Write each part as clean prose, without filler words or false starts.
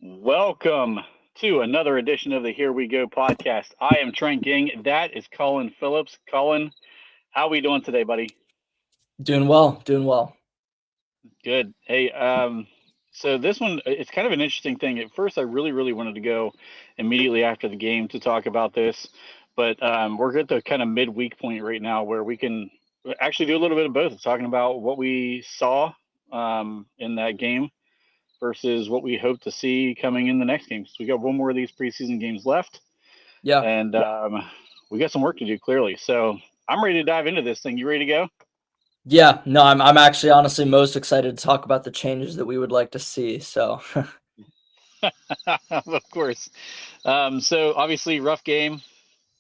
Welcome to another edition of the Here We Go podcast. I am Trent Ging. That is Colin Phillips. Colin, how we doing today, buddy? Doing well, doing well. Good. Hey, so this one, it's kind of an interesting thing. At first, I really wanted to go immediately after the game to talk about this, but we're at the kind of midweek point right now where we can actually do a little bit of both, talking about what we saw in that game versus what we hope to see coming in the next game. So we got one more of these preseason games left, Yeah. and we got some work to do clearly. So I'm ready to dive into this thing. You ready to go? Yeah, no, I'm actually honestly most excited to talk about the changes that we would like to see. So, Of course. So obviously, rough game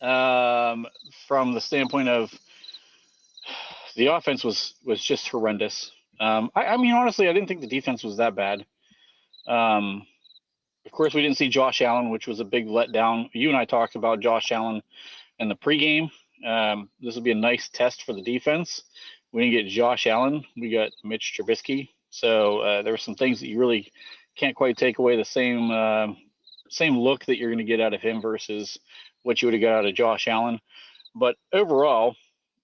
um, from the standpoint of the offense was just horrendous. I mean, honestly, I didn't think the defense was that bad. Um, of course, we didn't see Josh Allen, which was a big letdown. You and I talked about Josh Allen in the pregame. This will be a nice test for the defense. We didn't get Josh Allen. We got Mitch Trubisky. So there were some things that you really can't quite take away the same look that you're going to get out of him versus what you would have got out of Josh Allen. But overall,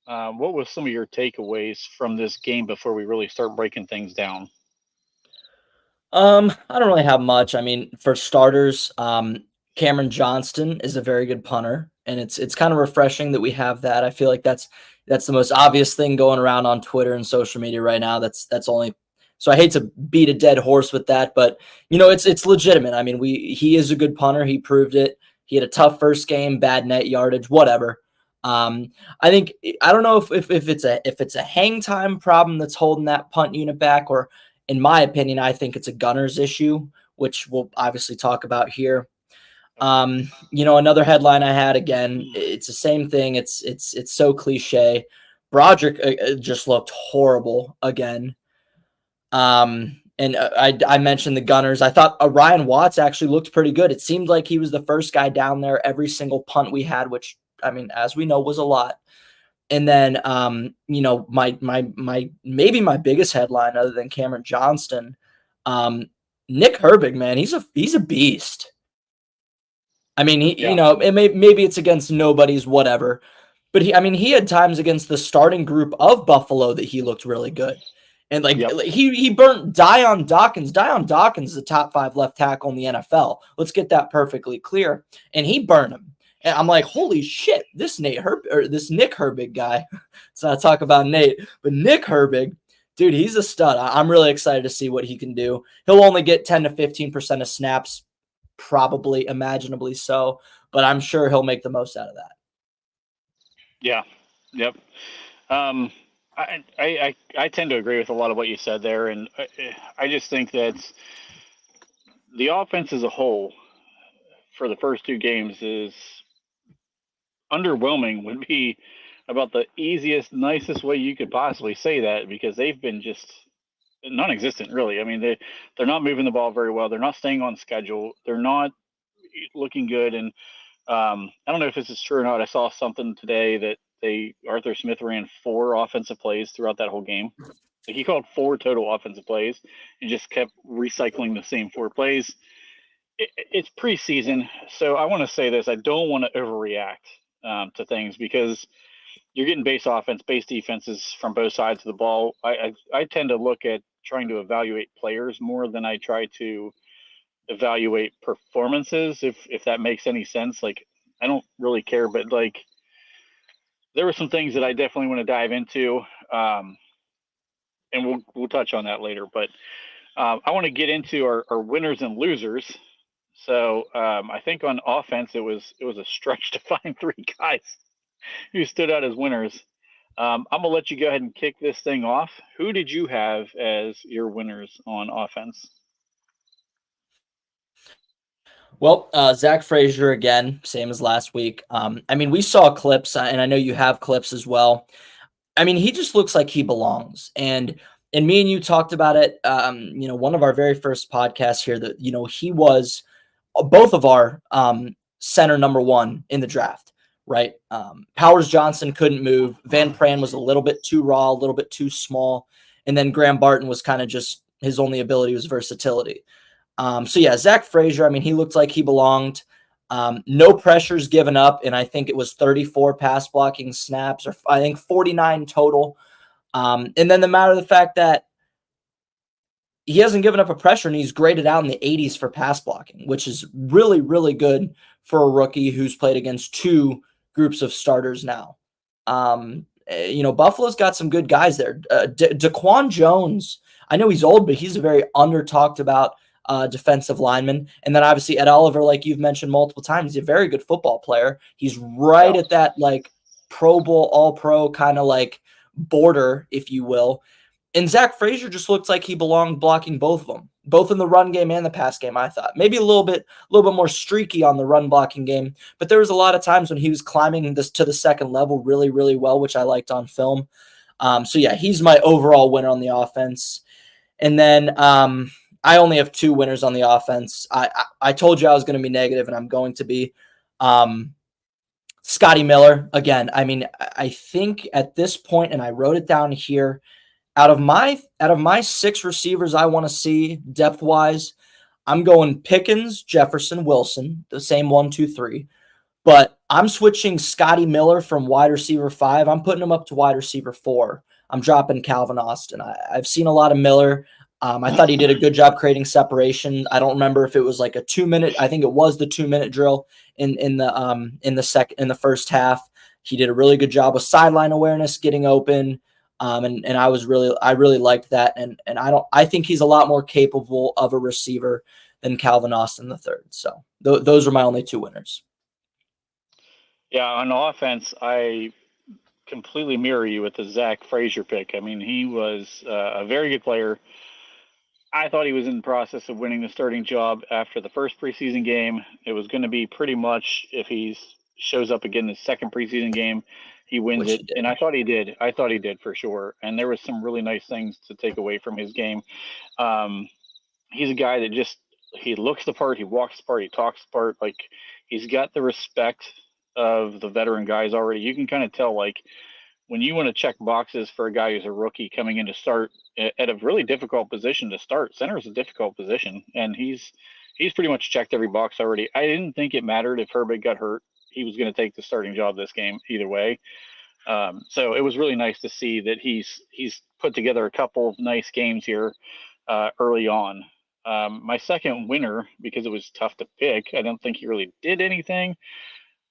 what was some of your takeaways from this game before we really start breaking things down? I don't really have much. I mean, for starters, Cameron Johnston is a very good punter, and it's kind of refreshing that we have that. I feel like that's the most obvious thing going around on Twitter and social media right now. That's only so I hate to beat a dead horse with that, but it's legitimate. I mean, he is a good punter. He proved it. He had a tough first game, bad net yardage, whatever. I think I don't know if it's a hang time problem that's holding that punt unit back, or in my opinion, I think it's a gunner's issue, which we'll obviously talk about here. Another headline I had again, it's the same thing. It's so cliche. Broderick just looked horrible again. And I mentioned the Gunners. I thought Ryan Watts actually looked pretty good. It seemed like he was the first guy down there every single punt we had, which I mean, as we know, was a lot. And then, my maybe my biggest headline other than Cameron Johnston, um, Nick Herbig, man, he's a beast. I mean, Yeah. maybe it's against nobody's whatever, but he had times against the starting group of Buffalo that he looked really good. And Yep. he burnt Dion Dawkins. Dion Dawkins is the top 5 left tackle in the NFL. Let's get that perfectly clear. And he burned him. And I'm like, holy shit, this Nick Herbig guy. So I talk about Nate, but Nick Herbig, dude, he's a stud. I'm really excited to see what he can do. He'll only get 10 to 15% of snaps, probably, imaginably so, but I'm sure he'll make the most out of that. Yeah. Yep. Um, I tend to agree with a lot of what you said there, and I just think that the offense as a whole for the first two games is underwhelming. Would be about the easiest, nicest way you could possibly say that because they've been just non-existent, really. I mean, they're not moving the ball very well. They're not staying on schedule. They're not looking good, and I don't know if this is true or not. I saw something today that Arthur Smith ran 4 offensive plays throughout that whole game. Like he called 4 total offensive plays and just kept recycling the same 4 plays. It's preseason, so I want to say this: I don't want to overreact to things because you're getting base offense, base defenses from both sides of the ball. I tend to look at trying to evaluate players more than I try to evaluate performances. If that makes any sense, like I don't really care, but like there were some things that I definitely want to dive into, and we'll touch on that later. But I want to get into our winners and losers. So I think on offense it was a stretch to find 3 guys who stood out as winners. I'm gonna let you go ahead and kick this thing off. Who did you have as your winners on offense? Well, Zach Frazier again, same as last week. I mean, we saw clips, and I know you have clips as well. I mean, he just looks like he belongs. And me and you talked about it. One of our very first podcasts here that he was both of our center number 1 in the draft. Right. Powers Johnson couldn't move. Van Pran was a little bit too raw, a little bit too small, and then Graham Barton was kind of just his only ability was versatility. So yeah, Zach Frazier, I mean, he looked like he belonged. No pressures given up, and I think it was 34 pass blocking snaps, or I think 49 total. And then the matter of the fact that he hasn't given up a pressure, and he's graded out in the 80s for pass blocking, which is really, really good for a rookie who's played against two groups of starters now. Buffalo's got some good guys there. Daquan Jones, I know he's old, but he's a very under talked about defensive lineman. And then obviously Ed Oliver, like you've mentioned multiple times, he's a very good football player. He's right at that like Pro Bowl, All Pro kind of like border, if you will. And Zach Frazier just looked like he belonged blocking both of them, both in the run game and the pass game. I thought maybe a little bit more streaky on the run blocking game, but there was a lot of times when he was climbing this to the second level really, really well, which I liked on film. So yeah, he's my overall winner on the offense. And then I only have two winners on the offense. I told you I was going to be negative, and I'm going to be. Scotty Miller again. I mean, I think at this point, and I wrote it down here. Out of my six receivers I want to see depth wise, I'm going Pickens, Jefferson, Wilson, the same 1, 2, 3. But I'm switching Scotty Miller from wide receiver 5. I'm putting him up to wide receiver 4. I'm dropping Calvin Austin. I've seen a lot of Miller. I thought he did a good job creating separation. I don't remember if it was like a 2-minute. I think it was the 2-minute drill in the first half. He did a really good job with sideline awareness, getting open. And I really liked that. And I think he's a lot more capable of a receiver than Calvin Austin III. So those are my only two winners. Yeah, on offense, I completely mirror you with the Zach Frazier pick. I mean, he was a very good player. I thought he was in the process of winning the starting job after the first preseason game. It was going to be pretty much if he shows up again the second preseason game, he wins it. And I thought he did. I thought he did for sure. And there was some really nice things to take away from his game. He's a guy that just he looks the part, he walks the part, he talks the part. Like he's got the respect of the veteran guys already. You can kind of tell like when you want to check boxes for a guy who's a rookie coming in to start at a really difficult position to start. Center is a difficult position, and he's pretty much checked every box already. I didn't think it mattered if Herbig got hurt. He was going to take the starting job this game either way. So it was really nice to see that he's put together a couple of nice games here early on. My second winner, because it was tough to pick, I don't think he really did anything.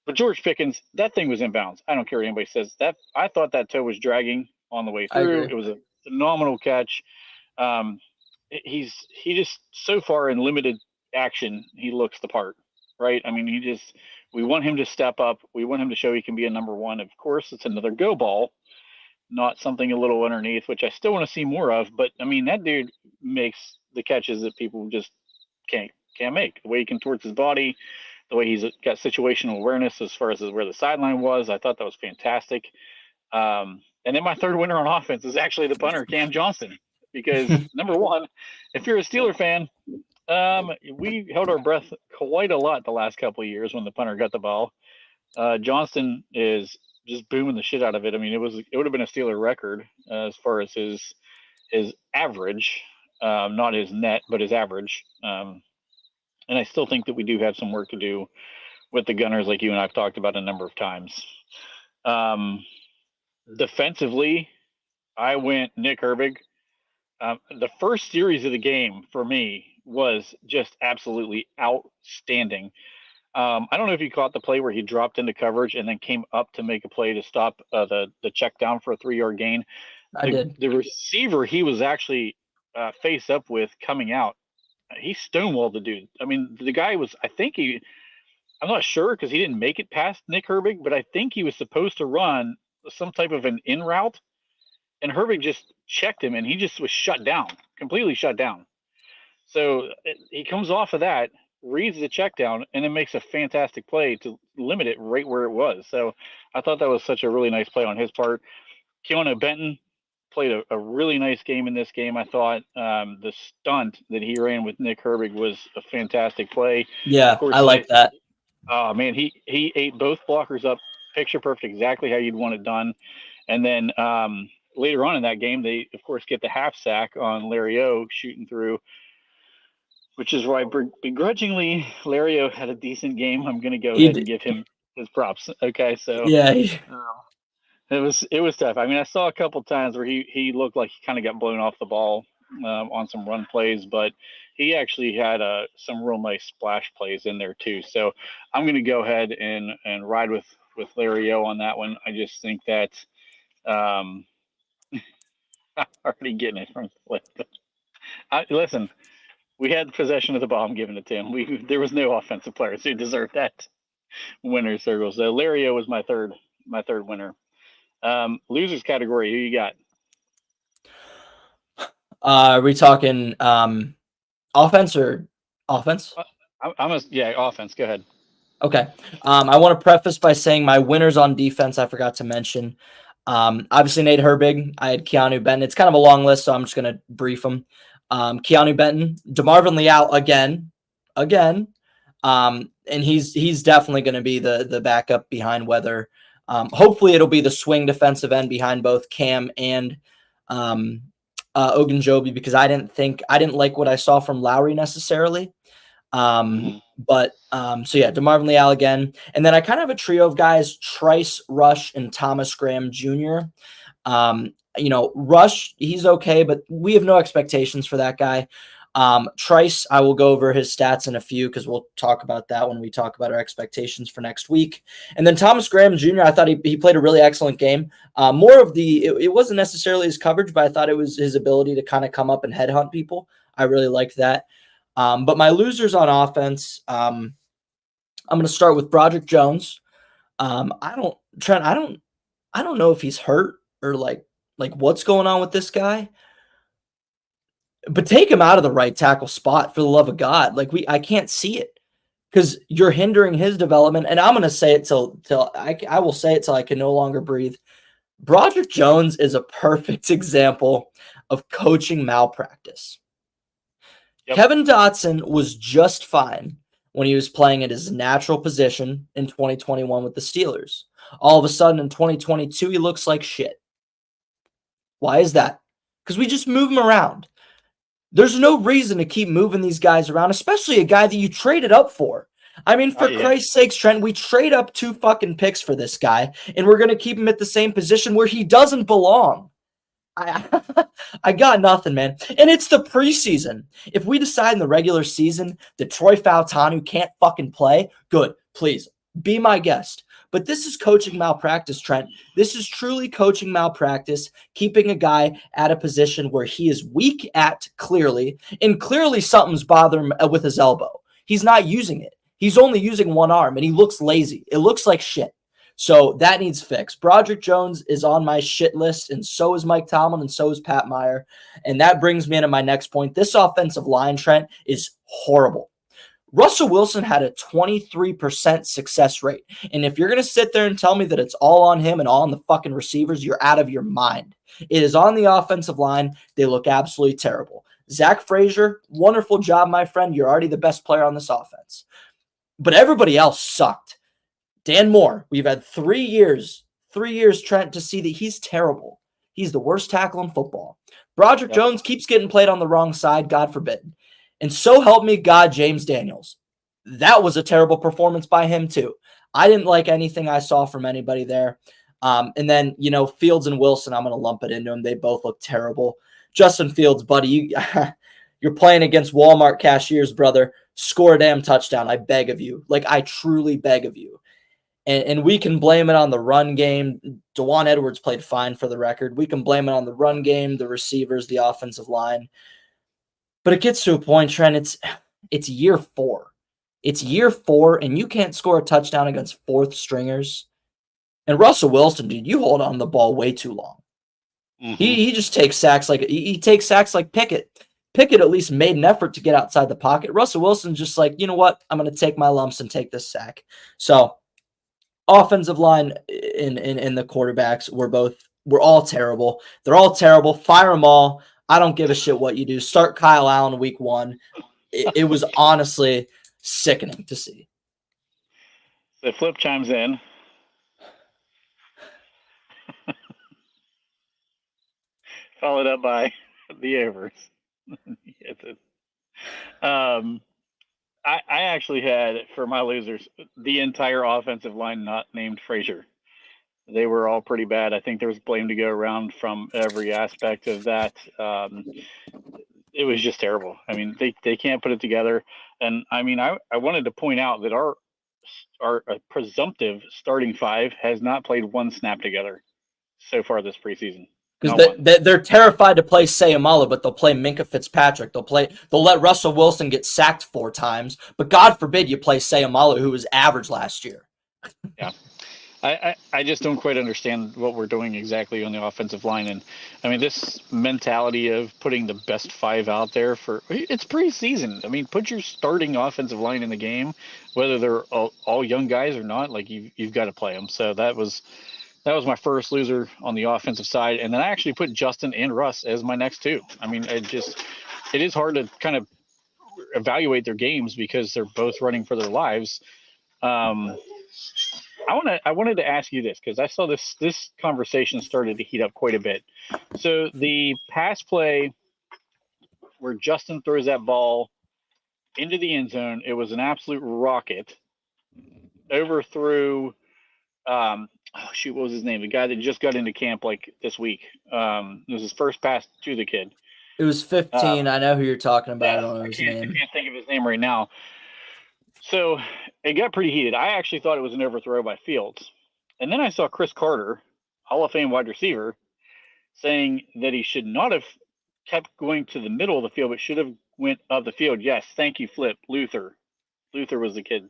But George Pickens, that thing was in bounds. I don't care what anybody says. That I thought that toe was dragging on the way through. It was a phenomenal catch. He just so far in limited action, he looks the part, right? I mean, we want him to step up. We want him to show he can be a number one. Of course, it's another go ball, not something a little underneath, which I still want to see more of. But I mean, that dude makes the catches that people just can't make. The way he contorts his body, the way he's got situational awareness as far as where the sideline was. I thought that was fantastic. And then my third winner on offense is actually the punter, Cam Johnston, because number one, if you're a Steeler fan, we held our breath quite a lot the last couple of years when the punter got the ball. Johnston is just booming the shit out of it. I mean, it would have been a Steeler record as far as his average, not his net, but his average. And I still think that we do have some work to do with the Gunners, like you and I've talked about a number of times. Defensively, I went Nick Herbig. The first series of the game for me was just absolutely outstanding. I don't know if you caught the play where he dropped into coverage and then came up to make a play to stop the check down for a 3-yard gain. I did. The receiver he was actually face up with coming out, he stonewalled the dude. I mean, the guy was, I'm not sure because he didn't make it past Nick Herbig, but I think he was supposed to run some type of an in route, and Herbig just checked him, and he just was shut down, completely shut down. So he comes off of that, reads the check down, and then makes a fantastic play to limit it right where it was. So I thought that was such a really nice play on his part. Keanu Benton played a really nice game in this game. I thought the stunt that he ran with Nick Herbig was a fantastic play. Yeah, of course, I like that. Oh man, he ate both blockers up picture perfect, exactly how you'd want it done. And then later on in that game, they of course get the half sack on Larry O shooting through. which is why begrudgingly Lario had a decent game. I'm going to go He, ahead and give him his props. Okay, so yeah, uh, it was tough. I mean, I saw a couple times where he looked like he kind of got blown off the ball on some run plays, but he actually had some real nice splash plays in there too. So I'm going to go ahead and ride with Larry O on that one. I just think that um, I'm already getting it from Flip. Listen, we had possession of the ball. I'm giving it to him. There was no offensive players who deserved that winner circle. So Larry O was my third winner. Losers category. Who you got? Are we talking offense or offense? Offense. Go ahead. Okay. I want to preface by saying my winners on defense, I forgot to mention. Obviously, Nate Herbig. I had Keanu Benton. It's kind of a long list, so I'm just going to brief them. Keanu Benton, DeMarvin Leal again. And he's definitely going to be the backup behind Weather. Hopefully, it'll be the swing defensive end behind both Cam and Ogunjobi, because I didn't like what I saw from Lowry necessarily. Mm-hmm. So yeah, DeMarvin Leal again. And then I kind of have a trio of guys, Trice, Rush, and Thomas Graham Jr. Rush, he's okay, but we have no expectations for that guy. Trice, I will go over his stats in a few because we'll talk about that when we talk about our expectations for next week. And then Thomas Graham Jr., I thought he played a really excellent game. More of it wasn't necessarily his coverage, but I thought it was his ability to kind of come up and headhunt people. I really liked that. But my losers on offense, I'm going to start with Broderick Jones. Trent, I don't know if he's hurt or like what's going on with this guy. But take him out of the right tackle spot for the love of God. I can't see it because you're hindering his development. And I'm going to say it till I will say it till I can no longer breathe. Broderick Jones is a perfect example of coaching malpractice. Yep. Kevin Dotson was just fine when he was playing at his natural position in 2021 with the Steelers. All of a sudden in 2022, he looks like shit. Why is that? Because we just move him around. There's no reason to keep moving these guys around, especially a guy that you traded up for. I mean, for Yeah. Christ's sakes, Trent, we trade up 2 fucking picks for this guy, and we're going to keep him at the same position where he doesn't belong. I got nothing, man. And it's the preseason. If we decide in the regular season that Troy Fautanu can't fucking play, good. Please be my guest. But this is coaching malpractice, Trent. This is truly coaching malpractice, keeping a guy at a position where he is weak at clearly, and clearly something's bothering him with his elbow. He's not using it. He's only using one arm, and he looks lazy. It looks like shit. So that needs fixed. Broderick Jones is on my shit list, and so is Mike Tomlin, and so is Pat Meyer. And that brings me into my next point. This offensive line, Trent, is horrible. Russell Wilson had a 23% success rate. And if you're going to sit there and tell me that it's all on him and all on the fucking receivers, you're out of your mind. It is on the offensive line. They look absolutely terrible. Zach Frazier, wonderful job, my friend. You're already the best player on this offense. But everybody else sucked. Dan Moore, we've had 3 years, Trent, to see that he's terrible. He's the worst tackle in football. Broderick Jones keeps getting played on the wrong side, God forbid. And so help me God, James Daniels. That was a terrible performance by him too. I didn't like anything I saw from anybody there. And then, Fields and Wilson, I'm going to lump it into them. They both look terrible. Justin Fields, buddy, you're playing against Walmart cashiers, brother. Score a damn touchdown. I beg of you. I truly beg of you. And we can blame it on the run game. Dewan Edwards played fine for the record. We can blame it on the run game, the receivers, the offensive line. But it gets to a point, Trent, it's year 4. It's year 4, and you can't score a touchdown against fourth stringers. And Russell Wilson, dude, you hold on the ball way too long. Mm-hmm. He just takes sacks he takes sacks like Pickett. Pickett at least made an effort to get outside the pocket. Russell Wilson's just like, you know what? I'm going to take my lumps and take this sack. So offensive line and the quarterbacks we're all terrible. They're all terrible. Fire them all. I don't give a shit what you do. Start Kyle Allen week 1. It was honestly sickening to see. So Flip chimes in. Followed up by the overs. Um, I actually had for my losers the entire offensive line not named Frazier. They were all pretty bad. I think there was blame to go around from every aspect of that. It was just terrible. I mean, they can't put it together. And I mean, I wanted to point out that our presumptive starting five has not played one snap together so far this preseason. Because Not one. they're terrified to play Sayamala, but they'll play Minka Fitzpatrick. They'll let Russell Wilson get sacked 4 times, but God forbid you play Sayamala, who was average last year. Yeah. I just don't quite understand what we're doing exactly on the offensive line. And I mean, this mentality of putting the best 5 out there for it's preseason. I mean, put your starting offensive line in the game, whether they're all young guys or not. Like you've got to play them. So that was my first loser on the offensive side. And then I actually put Justin and Russ as my next 2. I mean, it is hard to kind of evaluate their games because they're both running for their lives. I wanted to ask you this because I saw this conversation started to heat up quite a bit. So the pass play where Justin throws that ball into the end zone, it was an absolute rocket. Overthrew what was his name? The guy that just got into camp like this week. It was his first pass to the kid. It was 15. I know who you're talking about. Yeah, I don't know his name. I can't think of his name right now. So it got pretty heated. I actually thought it was an overthrow by Fields. And then I saw Chris Carter, Hall of Fame wide receiver, saying that he should not have kept going to the middle of the field, but should have went up the field. Yes, thank you, Flip. Luther was the kid.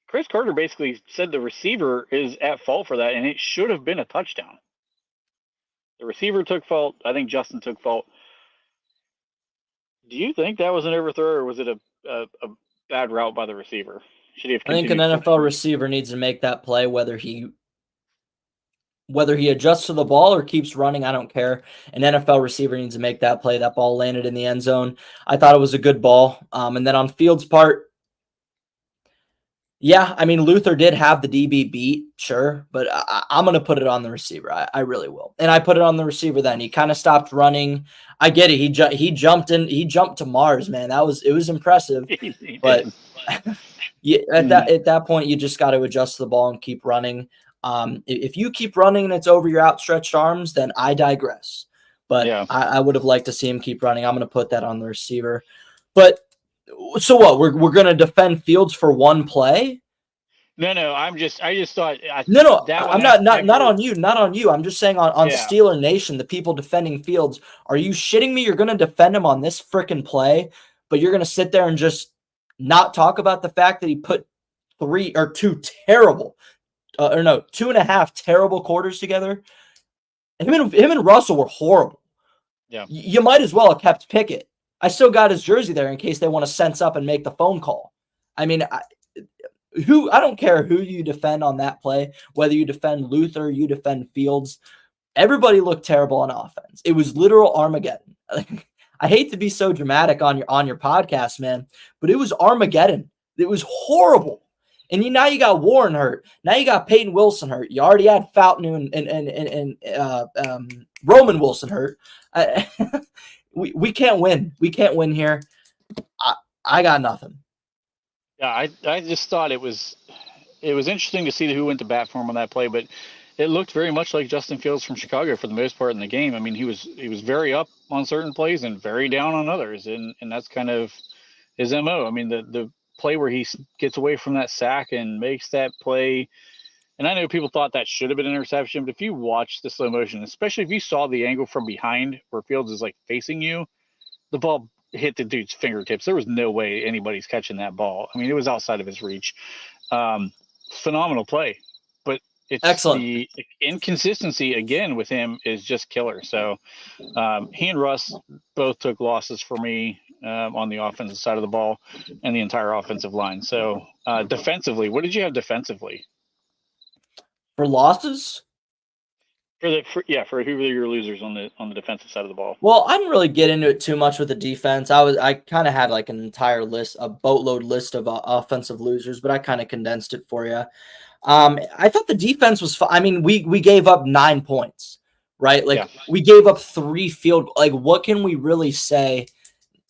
Chris Carter basically said the receiver is at fault for that, and it should have been a touchdown. The receiver took fault. I think Justin took fault. Do you think that was an overthrow, or was it a bad route by the receiver? Should he have? I think an NFL receiver needs to make that play, whether he adjusts to the ball or keeps running. I don't care. An NFL receiver needs to make that play. That ball landed in the end zone. I thought it was a good ball. And then on Fields' part, yeah, I mean, Luther did have the DB beat, sure, but I'm going to put it on the receiver. I really will. And I put it on the receiver then. He kind of stopped running. I get it. He jumped to Mars, man. It was impressive. But at that point, you just got to adjust the ball and keep running. If you keep running and it's over your outstretched arms, then I digress. But yeah. I would have liked to see him keep running. I'm going to put that on the receiver. But so what? We're going to defend Fields for one play? No. I just thought. No. I'm not on you. Not on you. I'm just saying on Steeler Nation, the people defending Fields. Are you shitting me? You're going to defend him on this freaking play, but you're going to sit there and just not talk about the fact that he put 2 terrible, 2.5 terrible quarters together. Him and Russell were horrible. Yeah. You might as well have kept Pickett. I still got his jersey there in case they want to sense up and make the phone call. I mean, I don't care who you defend on that play, whether you defend Luther, you defend Fields. Everybody looked terrible on offense. It was literal Armageddon. I hate to be so dramatic on your podcast, man, but it was Armageddon. It was horrible. And now you got Warren hurt. Now you got Peyton Wilson hurt. You already had Fountain and Roman Wilson hurt. We can't win. We can't win here. I got nothing. Yeah, I just thought it was interesting to see who went to bat for him on that play, but it looked very much like Justin Fields from Chicago for the most part in the game. I mean, he was very up on certain plays and very down on others, and that's kind of his MO. I mean, the play where he gets away from that sack and makes that play. And I know people thought that should have been an interception, but if you watch the slow motion, especially if you saw the angle from behind where Fields is like facing you, the ball hit the dude's fingertips. There was no way anybody's catching that ball. I mean, it was outside of his reach. Phenomenal play, but it's excellent. The inconsistency again with him is just killer. So he and Russ both took losses for me on the offensive side of the ball and the entire offensive line. So defensively, what did you have defensively? For losses? For who were your losers on the defensive side of the ball? Well, I didn't really get into it too much with the defense. I kind of had like an entire list, a boatload list of offensive losers, but I kind of condensed it for you. I thought the defense was. I mean, we gave up 9 points. right? Yeah. Like we gave up 3 field. Like what can we really say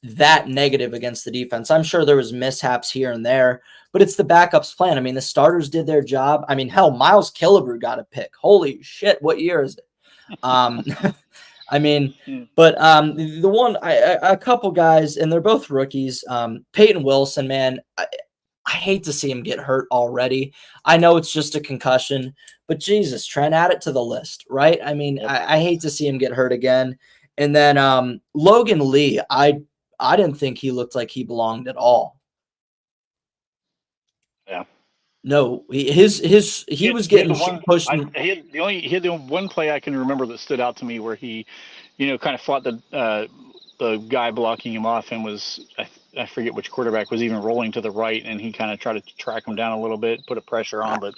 that negative against the defense? I'm sure there was mishaps here and there, but it's the backups plan. I mean, the starters did their job. I mean, hell, Miles Killebrew got a pick. Holy shit, what year is it? Um, I mean, Mm. but the one, a couple guys, and they're both rookies. Peyton Wilson, man, I hate to see him get hurt already. I know it's just a concussion, but Jesus, Trent, add it to the list, right? I mean, Yep. I hate to see him get hurt again. And then Logan Lee, I didn't think he looked like he belonged at all. Yeah. No, he was He had getting the one. pushed. He had the one play I can remember that stood out to me where he, kind of fought the guy blocking him off and was I forget which quarterback was even rolling to the right, and he kind of tried to track him down a little bit, put a pressure on, but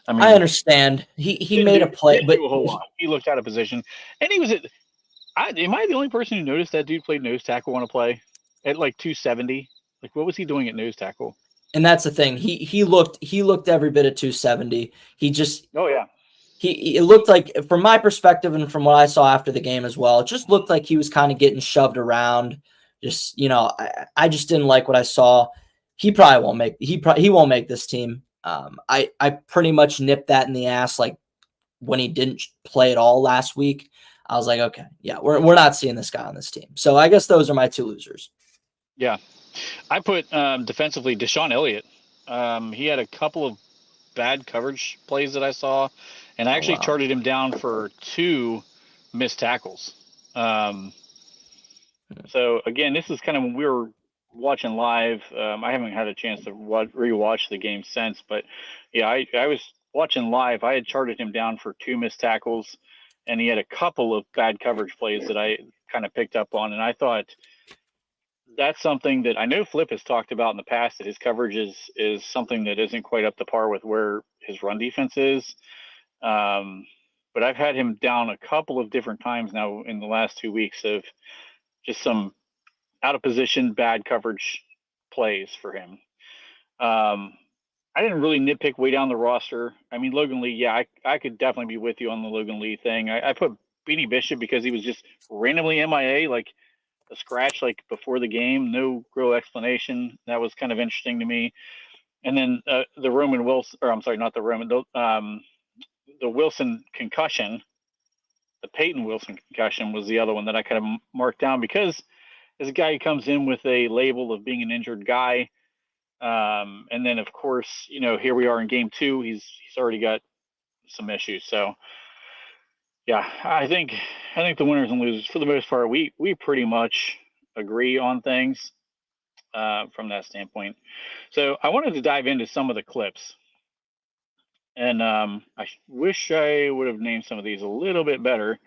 I I mean, understand. He didn't made a do play, didn't but do a whole lot. He looked out of position, and he was at. Am I the only person who noticed that dude played nose tackle on a play at like 270? Like, what was he doing at nose tackle? and that's the thing. He looked every bit of 270. He just Oh yeah, it looked like, from my perspective and from what I saw after the game as well, it just looked like he was kind of getting shoved around. Just, I just didn't like what I saw. He probably won't make he won't make this team. I pretty much nipped that in the ass, like when he didn't play at all last week. I was like, okay, yeah, we're not seeing this guy on this team. So I guess those are my 2 losers. yeah. I put defensively Deshaun Elliott. He had a couple of bad coverage plays that I saw, and I Oh actually wow. charted him down for 2 missed tackles. Um, so again, this is kind of when we were watching live. I haven't had a chance to rewatch the game since, but yeah, I was watching live. I had charted him down for 2 missed tackles, and he had a couple of bad coverage plays that I kind of picked up on, and I thought that's something that I know Flip has talked about in the past, that his coverage is something that isn't quite up to par with where his run defense is. But I've had him down a couple of different times now in the last 2 weeks of just some out of position, bad coverage plays for him. Um, I didn't really nitpick way down the roster. I mean, Logan Lee, yeah, I could definitely be with you on the Logan Lee thing. I put Beanie Bishop because he was just randomly MIA, like a scratch, like before the game, no real explanation. That was kind of interesting to me. And then the Roman Wilson, or I'm sorry, not the Roman, the Wilson concussion, the Peyton Wilson concussion was the other one that I kind of marked down because as a guy who comes in with a label of being an injured guy, and then of course, here we are in game 2. He's already got some issues. So yeah, I think the winners and losers for the most part, we pretty much agree on things from that standpoint. So I wanted to dive into some of the clips, and I wish I would have named some of these a little bit better.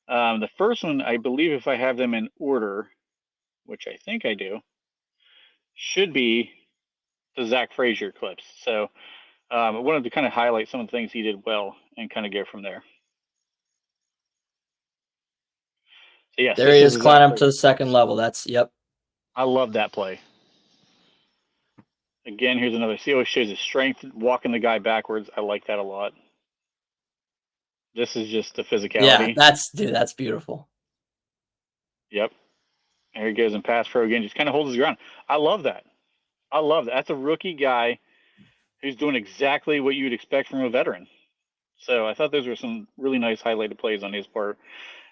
The first one, I believe, if I have them in order, which I think I do, should be the Zach Frazier clips. So I wanted to kind of highlight some of the things he did well and kind of go from there. So yes, There this he was is the Zach climbing up to Frazier the clip. second level. That's yep. I love that play. Again, here's another. See how it shows his strength, walking the guy backwards. I like that a lot. This is just the Yeah, physicality. that's beautiful. Yep. There he goes in pass pro again. Just kind of holds his ground. I love that. I love that. That's a rookie guy who's doing exactly what you'd expect from a veteran. So I thought those were some really nice highlighted plays on his part.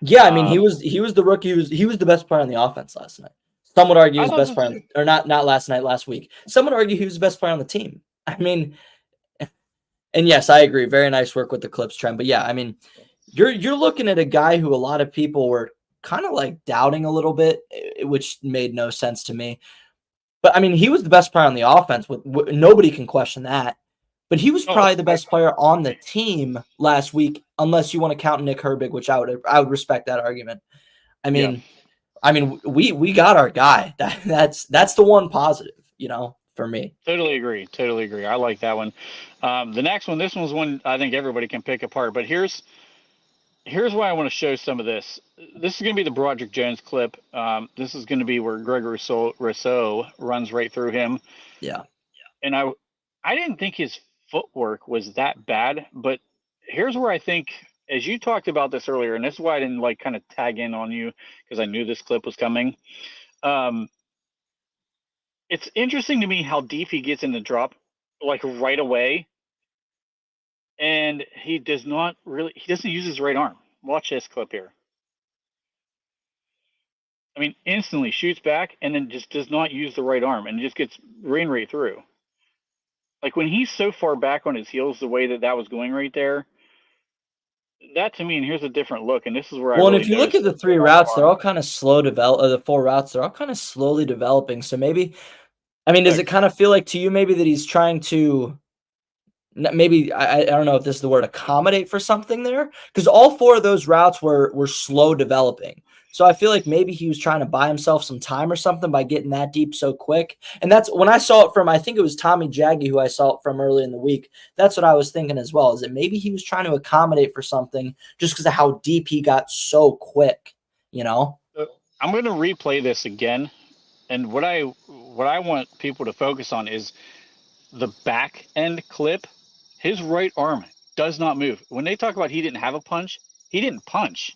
Yeah, I mean, he was the rookie. He was the best player on the offense last night. Some would argue he I was the thought best so player, too. or not last night, last week. Some would argue he was the best player on the team. I mean, and yes, I agree. Very nice work with the clips, Trent. But yeah, I mean, you're looking at a guy who a lot of people were kind of like doubting a little bit, which made no sense to me. But I mean, he was the best player on the offense. Nobody can question that. But he was Oh, probably the best player on the team last week, unless you want to count Nick Herbig, which I would respect that argument. I yeah. mean, we got our guy. That's the one positive, for me. Totally agree. Totally agree. I like that one. The next one, this one's one I think everybody can pick apart. But here's why I want to show some of this. This is going to be the Broderick Jones clip. This is going to be where Greg Rousseau runs right through him. Yeah. And I didn't think his footwork was that bad, but here's where I think as you talked about this earlier, and this is why I didn't like kind of tag in on you because I knew this clip was coming. Um, it's interesting to me how deep he gets in the drop, like right away, and he doesn't use his right arm. Watch this clip here. I mean, instantly shoots back and then just does not use the right arm and just gets ran right through. Like when he's so far back on his heels, the way that was going right there, that to me, and here's a different look, and this is where I Well, and really if you look noticed at the the three arm routes, they're bar. all kind of slow develop. The four routes, they're all kind of slowly developing. So maybe, I mean, does Look, it kind of feel like to you maybe that he's trying to maybe I don't know if this is the word accommodate for something there because all four of those routes were slow developing. So I feel like maybe he was trying to buy himself some time or something by getting that deep so quick. And that's when I saw it from I think it was Tommy Jaggy who I saw it from early in the week. That's what I was thinking as well. Is that maybe he was trying to accommodate for something just because of how deep he got so quick, you know? I'm going to replay this again, and what I want people to focus on is the back end clip. His right arm does not move. When they talk about he didn't have a punch, he didn't punch.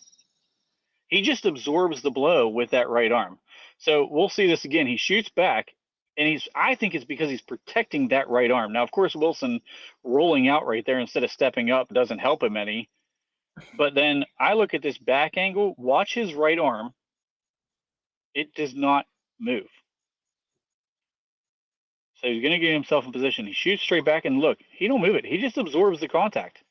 He just absorbs the blow with that right arm. So we'll see this again. He shoots back, and I think it's because he's protecting that right arm. Now, of course, Wilson rolling out right there instead of stepping up doesn't help him any. But then I look at this back angle, watch his right arm. It does not move. So he's going to get himself in position. He shoots straight back, and look, he don't move it. He just absorbs the contact.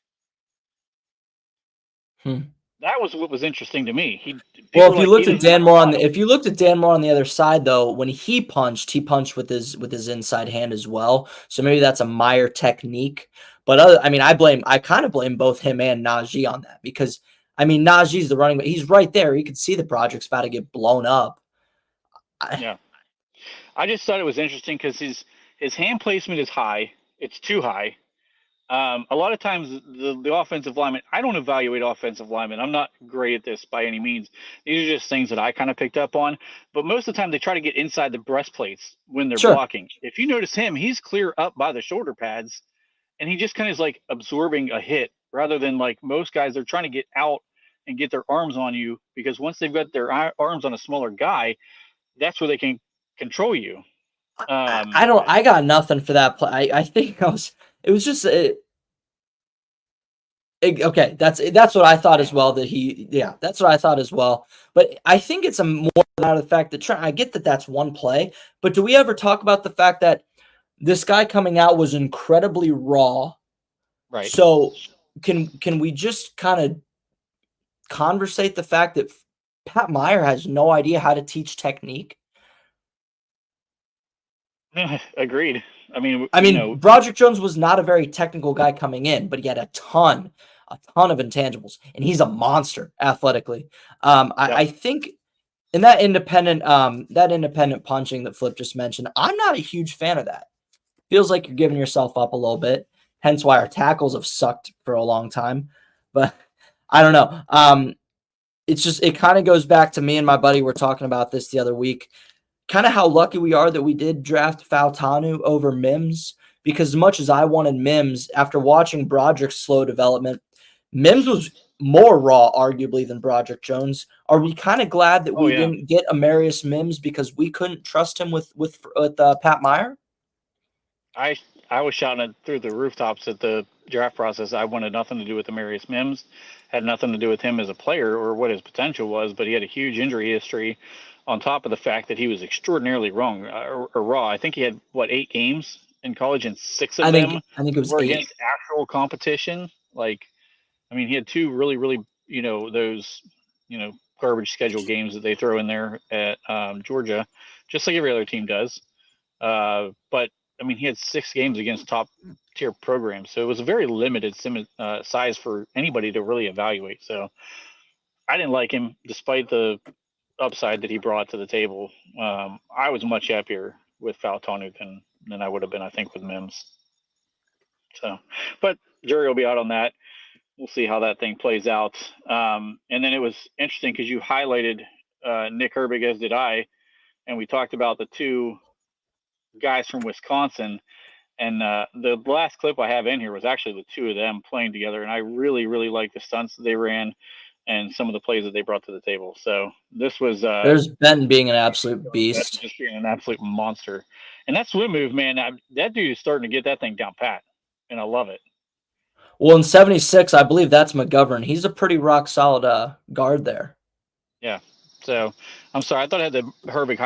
Hmm. That was what was interesting to me. Well, People if are you like, he looked at doesn't have Dan a Moore punch. if you looked at Dan Moore on the other side though, when he punched with his inside hand as well. So maybe that's a Meyer technique. But I kind of blame both him and Najee on that because I mean Najee's the running back. He's right there. He could see the project's about to get blown up. I, Yeah, I just thought it was interesting because his hand placement is high. It's too high. A lot of times the offensive lineman, I don't evaluate offensive linemen. I'm not great at this by any means. These are just things that I kind of picked up on. But most of the time they try to get inside the breastplates when they're sure. blocking. If you notice him, he's clear up by the shoulder pads, and he just kind of is like absorbing a hit rather than like most guys. They're trying to get out and get their arms on you because once they've got their arms on a smaller guy, that's where they can control you. I don't. I got nothing for that play. I think I was. It was just. Okay, that's what I thought as well. Yeah, that's what I thought as well. But I think it's a more out of the fact that I get that that's one play, but do we ever talk about the fact that this guy coming out was incredibly raw? Right. So can we just kind of conversate the fact that Pat Meyer has no idea how to teach technique? Agreed. I mean, I mean, Broderick Jones was not a very technical guy coming in, but he had a ton of intangibles, and he's a monster athletically. yeah. I think in that independent punching that Flip just mentioned, I'm not a huge fan of that. Feels like you're giving yourself up a little bit. Hence why our tackles have sucked for a long time. But I don't know. It's just it kind of goes back to me and my buddy were talking about this the other week. Kind of how lucky we are that we did draft Fautanu over Mims. Because as much as I wanted Mims, after watching Broderick's slow development, Mims was more raw, arguably, than Broderick Jones. Are we kind of glad that Oh we yeah. didn't get Amarius Mims because we couldn't trust him with Pat Meyer? I I was shouting it through the rooftops at the draft process. I wanted nothing to do with Amarius Mims, had nothing to do with him as a player or what his potential was, but he had a huge injury history on top of the fact that he was extraordinarily wrong or raw. I think he had what 8 games in college, and 6 of them I think it was were 8. against actual competition. Like, I mean, he had 2 really, those garbage schedule games that they throw in there at Georgia, just like every other team does. But I mean, he had 6 games against top tier programs, so it was a very limited size for anybody to really evaluate. So I didn't like him, despite the upside that he brought to the table. I was much happier with Fautanu than I would have been, I think, with Mims. So, but jury will be out on that. We'll see how that thing plays out. And then it was interesting because you highlighted Nick Herbig, as did I, and we talked about the two guys from Wisconsin. And the last clip I have in here was actually the two of them playing together, and I really, really like the stunts that they ran and some of the plays that they brought to the table. So this was There's Ben being an absolute beast. just being an absolute monster. And that swim move, man, that dude is starting to get that thing down pat, and I love it. Well, in 76, I believe that's McGovern. He's a pretty rock solid guard there. Yeah. So I'm sorry, I thought I had the Herbig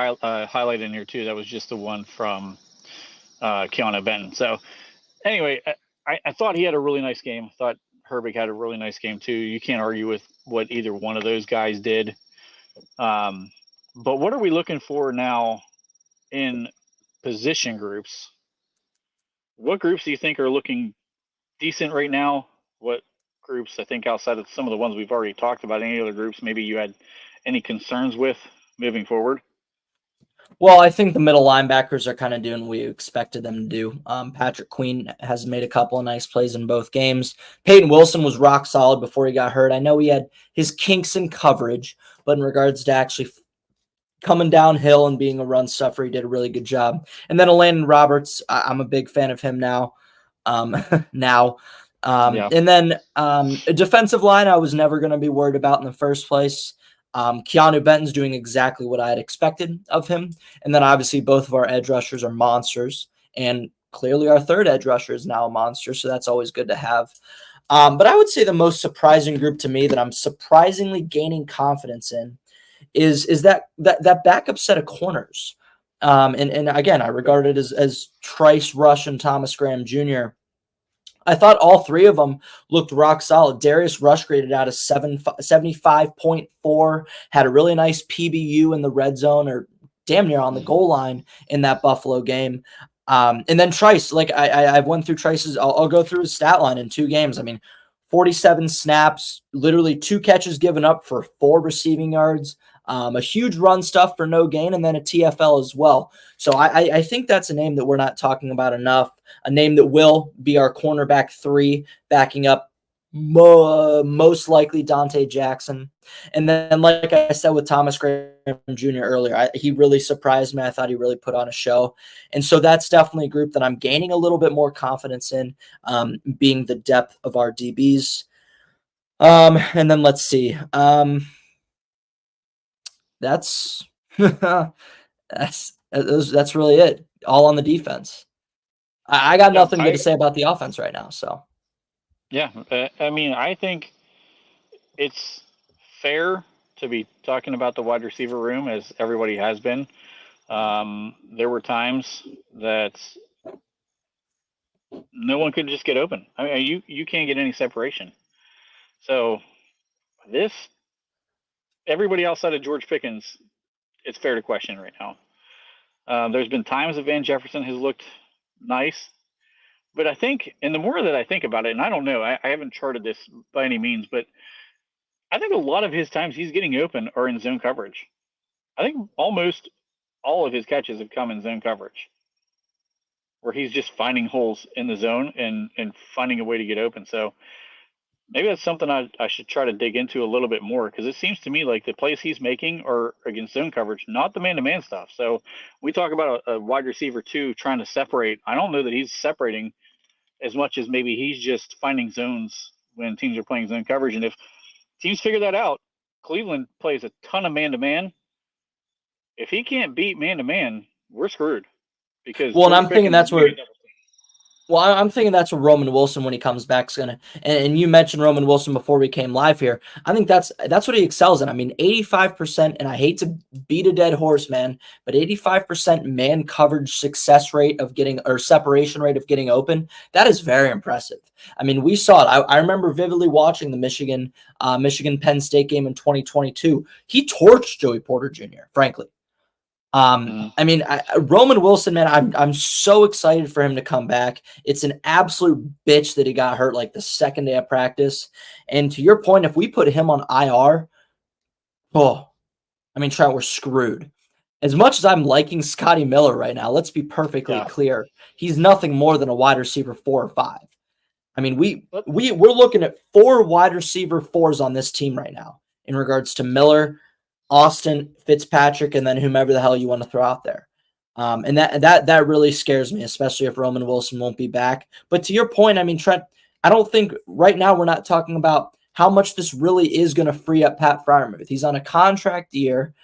highlight in here too. That was just the one from Keanu Benton. So anyway, I thought he had a really nice game. I thought Herbig had a really nice game too. You can't argue with what either one of those guys did. But what are we looking for now in position groups? What groups do you think are looking decent right now? What groups, I think, outside of some of the ones we've already talked about, any other groups maybe you had any concerns with moving forward? Well, I think the middle linebackers are kind of doing what we expected them to do. Patrick Queen has made a couple of nice plays in both games. Peyton Wilson was rock solid before he got hurt. I know he had his kinks in coverage, but in regards to actually coming downhill and being a run stuffer, he did a really good job. And then Landon Roberts, I'm a big fan of him now. Now. Yeah. And then a defensive line I was never going to be worried about in the first place. Keanu Benton's doing exactly what I had expected of him. And then obviously both of our edge rushers are monsters. And clearly our third edge rusher is now a monster. So that's always good to have. But I would say the most surprising group to me that I'm surprisingly gaining confidence in is that backup set of corners. And again, I regard it as Trice, Rush, and Thomas Graham Jr. I thought all three of them looked rock solid. Darius Rush graded out a 75.4, had a really nice PBU in the red zone or damn near on the goal line in that Buffalo game. And then Trice, like I've went through Trice's, I'll go through his stat line in 2 games. I mean, 47 snaps, literally 2 catches given up for 4 receiving yards, a huge run stuff for no gain, and then a TFL as well. So I think that's a name that we're not talking about enough, a name that will be our cornerback 3, backing up most likely Dante Jackson. And then, like I said, with Thomas Graham Jr. earlier, he really surprised me. I thought he really put on a show. And so that's definitely a group that I'm gaining a little bit more confidence in, being the depth of our DBs. And then let's see. That's that's really it. All on the defense. I got nothing good to say about the offense right now. So yeah, I mean, I think it's fair to be talking about the wide receiver room as everybody has been. There were times that no one could just get open. I mean, you can't get any separation. So this, everybody outside of George Pickens, it's fair to question right now. There's been times that Van Jefferson has looked nice, but I think, and the more that I think about it, and I don't know, I haven't charted this by any means, but I think a lot of his times he's getting open are in zone coverage. I think almost all of his catches have come in zone coverage, where he's just finding holes in the zone and finding a way to get open. So maybe that's something I should try to dig into a little bit more, because it seems to me like the plays he's making are against zone coverage, not the man-to-man stuff. So we talk about a wide receiver 2 trying to separate. I don't know that he's separating as much as maybe he's just finding zones when teams are playing zone coverage. And if teams figure that out, Cleveland plays a ton of man-to-man. If he can't beat man-to-man, we're screwed. Because well, and I'm thinking that's where. Well, I'm thinking that's what Roman Wilson, when he comes back, is gonna. And you mentioned Roman Wilson before we came live here. I think that's what he excels in. I mean, 85%, and I hate to beat a dead horse, man, but 85% man coverage success rate of getting, or separation rate of getting open. That is very impressive. I mean, we saw it. I remember vividly watching the Michigan Penn State game in 2022. He torched Joey Porter Jr., frankly. I mean, Roman Wilson, man, I'm so excited for him to come back. It's an absolute bitch that he got hurt like the second day of practice. And to your point, if we put him on IR, I mean, Trent, we're screwed. As much as I'm liking Scotty Miller right now, let's be perfectly clear. He's nothing more than a wide receiver 4 or 5. I mean, we're looking at 4 wide receiver 4s on this team right now in regards to Miller, Austin, Fitzpatrick, and then whomever the hell you want to throw out there. And that really scares me, especially if Roman Wilson won't be back. But to your point, I mean, Trent, I don't think right now we're not talking about how much this really is going to free up Pat Freiermuth. He's on a contract year.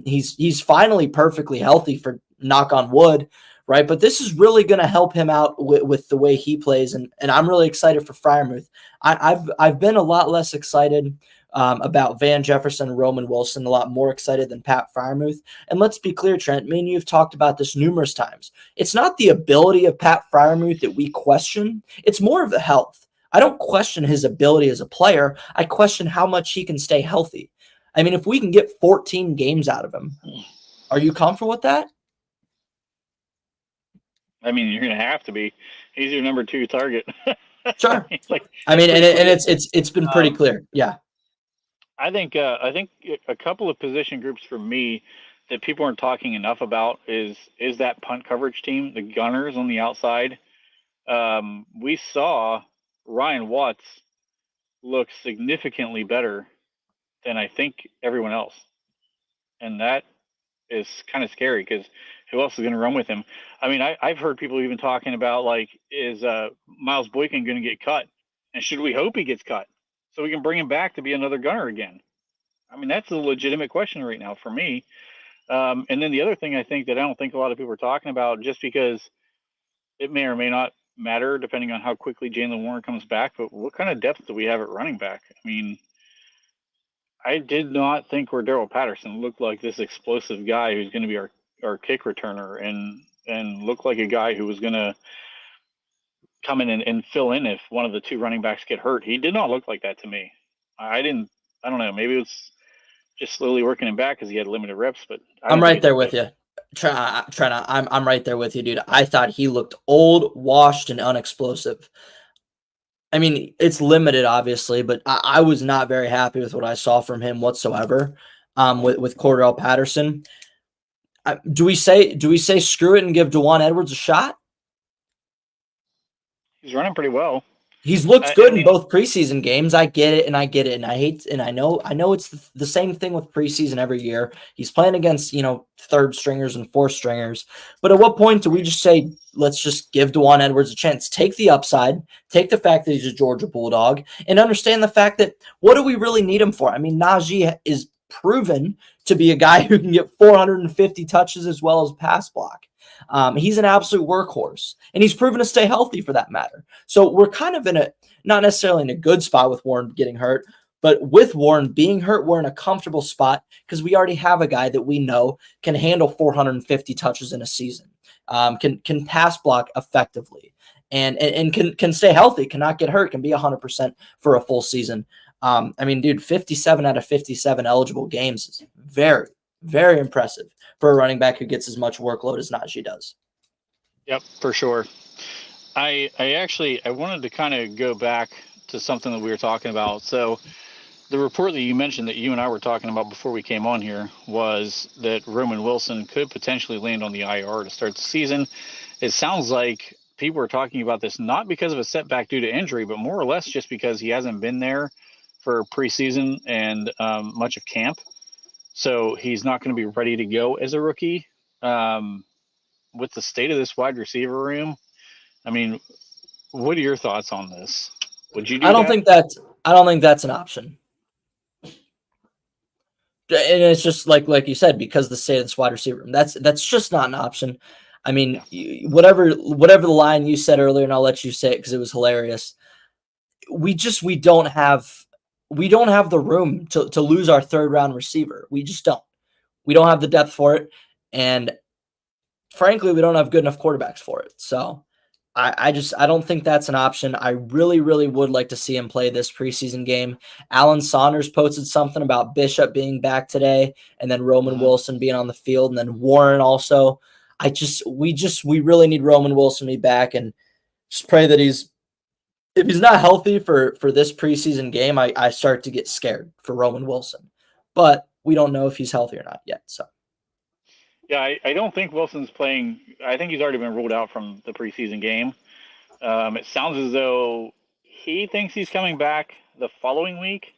He's finally perfectly healthy, for knock on wood, right? But this is really going to help him out with the way he plays, and I'm really excited for Freiermuth. I've been a lot less excited about Van Jefferson and Roman Wilson, a lot more excited than Pat Freiermuth. And let's be clear, Trent, me and you have talked about this numerous times. It's not the ability of Pat Freiermuth that we question. It's more of the health. I don't question his ability as a player. I question how much he can stay healthy. I mean, if we can get 14 games out of him, are you comfortable with that? I mean, you're going to have to be. He's your number 2 target. Sure. Like, I mean, and it's been pretty clear. Yeah. I think a couple of position groups for me that people aren't talking enough about is that punt coverage team, the gunners on the outside. We saw Ryan Watts look significantly better than I think everyone else, and that is kind of scary because who else is going to run with him? I mean, I've heard people even talking about, like, is Miles Boykin going to get cut, and should we hope he gets cut so we can bring him back to be another gunner again? I mean, that's a legitimate question right now for me. And then the other thing I think that I don't think a lot of people are talking about, just because it may or may not matter depending on how quickly Jalen Warren comes back, but what kind of depth do we have at running back? I mean, I did not think Cordero Patterson looked like this explosive guy who's going to be our kick returner and look like a guy who was going to come in and fill in if one of the 2 running backs get hurt. He did not look like that to me. I don't know. Maybe it was just slowly working him back because he had limited reps, but I'm right there with you. Trent, I'm right there with you, dude. I thought he looked old, washed, and unexplosive. I mean, it's limited, obviously, but I was not very happy with what I saw from him whatsoever. With Cordell Patterson, do we say screw it and give Dewan Edwards a shot? He's running pretty well. He's looked good in both preseason games. I get it, and I know it's the same thing with preseason every year. He's playing against, third stringers and fourth stringers. But at what point do we just say, let's just give Dewan Edwards a chance? Take the upside, take the fact that he's a Georgia Bulldog, and understand the fact that what do we really need him for? I mean, Najee is proven to be a guy who can get 450 touches as well as pass block. He's an absolute workhorse, and he's proven to stay healthy for that matter. So we're kind of not necessarily in a good spot with Warren getting hurt, but with Warren being hurt, we're in a comfortable spot because we already have a guy that we know can handle 450 touches in a season, can pass block effectively, and can stay healthy, cannot get hurt, can be 100% for a full season. I mean, dude, 57 out of 57 eligible games is very, very impressive for a running back who gets as much workload as Najee does. Yep, for sure. I wanted to kind of go back to something that we were talking about. So the report that you mentioned that you and I were talking about before we came on here was that Roman Wilson could potentially land on the IR to start the season. It sounds like people are talking about this not because of a setback due to injury, but more or less just because he hasn't been there for preseason and much of camp. So he's not going to be ready to go as a rookie. With the state of this wide receiver room, I mean, what are your thoughts on this? Would you do I don't think that's an option. And it's just like you said, because the state of this wide receiver room, that's just not an option. I mean, whatever the line you said earlier, and I'll let you say it because it was hilarious. We don't have the room to lose our 3rd round receiver. We just don't. We don't have the depth for it, and frankly, we don't have good enough quarterbacks for it. So I don't think that's an option. I really, really would like to see him play this preseason game. Alan Saunders posted something about Bishop being back today, and then Roman Wilson being on the field, and then Warren also. We really need Roman Wilson to be back, and just pray that if he's not healthy for this preseason game, I start to get scared for Roman Wilson. But we don't know if he's healthy or not yet. So. Yeah, I don't think Wilson's playing. I think he's already been ruled out from the preseason game. It sounds as though he thinks he's coming back the following week,